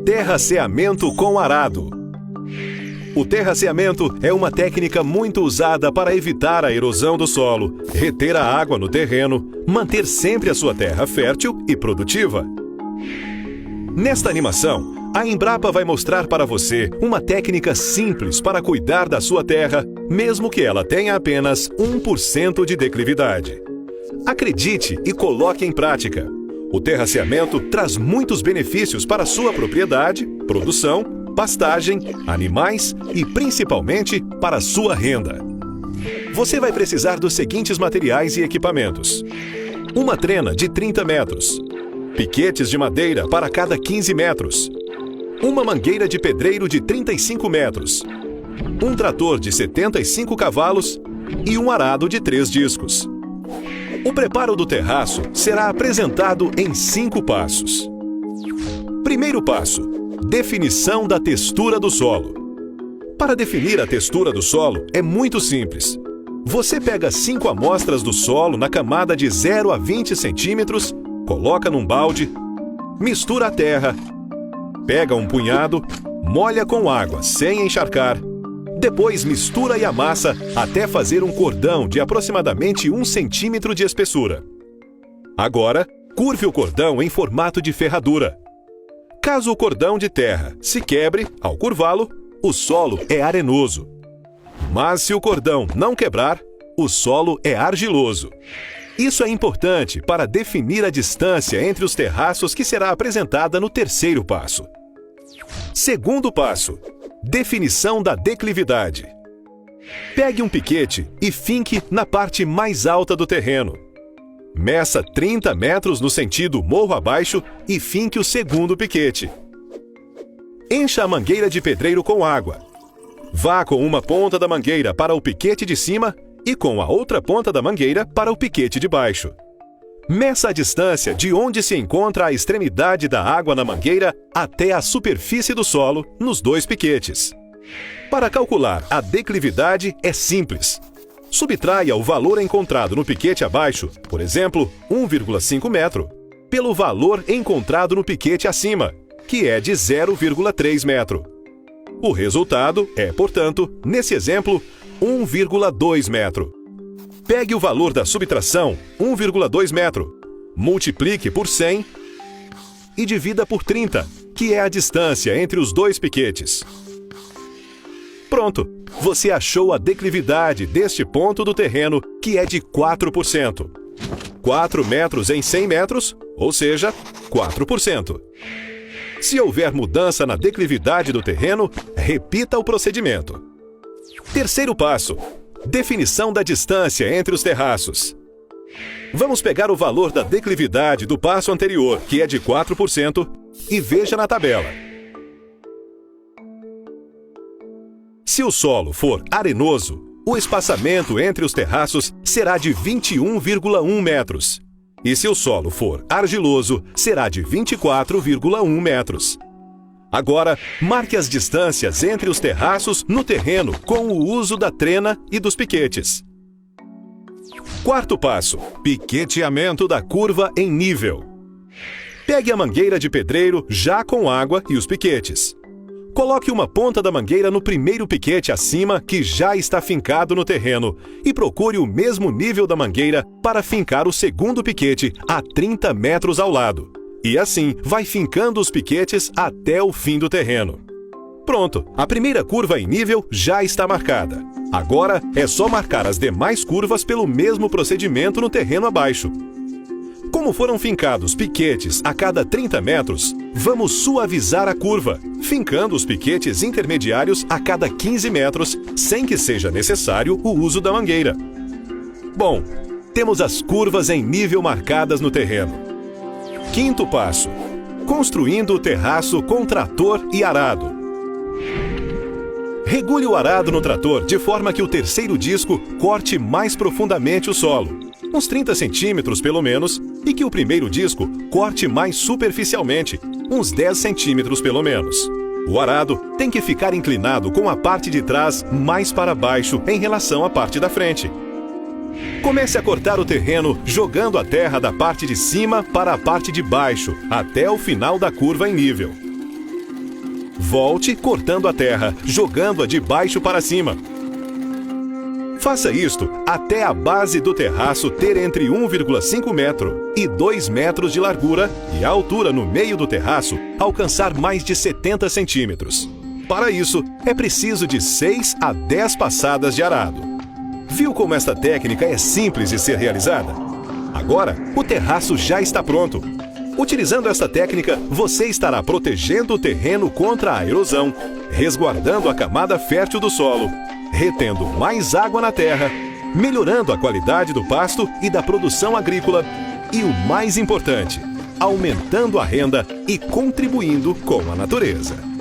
Terraceamento com arado. O terraceamento é uma técnica muito usada para evitar a erosão do solo, reter a água no terreno, manter sempre a sua terra fértil e produtiva. Nesta animação, a Embrapa vai mostrar para você uma técnica simples para cuidar da sua terra, mesmo que ela tenha apenas 1% de declividade. Acredite e coloque em prática. O terraceamento traz muitos benefícios para a sua propriedade, produção, pastagem, animais e principalmente para a sua renda. Você vai precisar dos seguintes materiais e equipamentos: uma trena de 30 metros, piquetes de madeira para cada 15 metros, uma mangueira de pedreiro de 35 metros, um trator de 75 cavalos e um arado de 3 discos. O preparo do terraço será apresentado em 5 passos. Primeiro passo: definição da textura do solo. Para definir a textura do solo é muito simples. Você pega 5 amostras do solo na camada de 0 a 20 centímetros, coloca num balde, mistura a terra, pega um punhado, molha com água sem encharcar, depois mistura e amassa até fazer um cordão de aproximadamente 1 centímetro de espessura. Agora, curve o cordão em formato de ferradura. Caso o cordão de terra se quebre, ao curvá-lo, o solo é arenoso. Mas se o cordão não quebrar, o solo é argiloso. Isso é importante para definir a distância entre os terraços que será apresentada no terceiro passo. Segundo passo: definição da declividade. Pegue um piquete e finque na parte mais alta do terreno. Meça 30 metros no sentido morro abaixo e finque o segundo piquete. Encha a mangueira de pedreiro com água. Vá com uma ponta da mangueira para o piquete de cima e com a outra ponta da mangueira para o piquete de baixo. Meça a distância de onde se encontra a extremidade da água na mangueira até a superfície do solo nos 2 piquetes. Para calcular a declividade é simples. Subtraia o valor encontrado no piquete abaixo, por exemplo, 1,5 metro, pelo valor encontrado no piquete acima, que é de 0,3 metro. O resultado é, portanto, nesse exemplo, 1,2 metro. Pegue o valor da subtração, 1,2 metro, multiplique por 100 e divida por 30, que é a distância entre os 2 piquetes. Pronto! Você achou a declividade deste ponto do terreno, que é de 4%. 4 metros em 100 metros, ou seja, 4%. Se houver mudança na declividade do terreno, repita o procedimento. Terceiro passo: definição da distância entre os terraços. Vamos pegar o valor da declividade do passo anterior, que é de 4%, e veja na tabela. Se o solo for arenoso, o espaçamento entre os terraços será de 21,1 metros. E se o solo for argiloso, será de 24,1 metros. Agora, marque as distâncias entre os terraços no terreno com o uso da trena e dos piquetes. Quarto passo: piqueteamento da curva em nível. Pegue a mangueira de pedreiro já com água e os piquetes. Coloque uma ponta da mangueira no primeiro piquete acima, que já está fincado no terreno, e procure o mesmo nível da mangueira para fincar o segundo piquete a 30 metros ao lado. E assim, vai fincando os piquetes até o fim do terreno. Pronto, a primeira curva em nível já está marcada. Agora é só marcar as demais curvas pelo mesmo procedimento no terreno abaixo. Como foram fincados piquetes a cada 30 metros, vamos suavizar a curva, fincando os piquetes intermediários a cada 15 metros, sem que seja necessário o uso da mangueira. Bom, temos as curvas em nível marcadas no terreno. Quinto passo: construindo o terraço com trator e arado. Regule o arado no trator de forma que o terceiro disco corte mais profundamente o solo, uns 30 centímetros pelo menos, e que o primeiro disco corte mais superficialmente, uns 10 centímetros pelo menos. O arado tem que ficar inclinado com a parte de trás mais para baixo em relação à parte da frente. Comece a cortar o terreno jogando a terra da parte de cima para a parte de baixo, até o final da curva em nível. Volte cortando a terra, jogando-a de baixo para cima. Faça isto até a base do terraço ter entre 1,5 metro e 2 metros de largura e a altura no meio do terraço alcançar mais de 70 centímetros. Para isso, é preciso de 6 a 10 passadas de arado. Viu como esta técnica é simples de ser realizada? Agora, o terraço já está pronto. Utilizando esta técnica, você estará protegendo o terreno contra a erosão, resguardando a camada fértil do solo, retendo mais água na terra, melhorando a qualidade do pasto e da produção agrícola e, o mais importante, aumentando a renda e contribuindo com a natureza.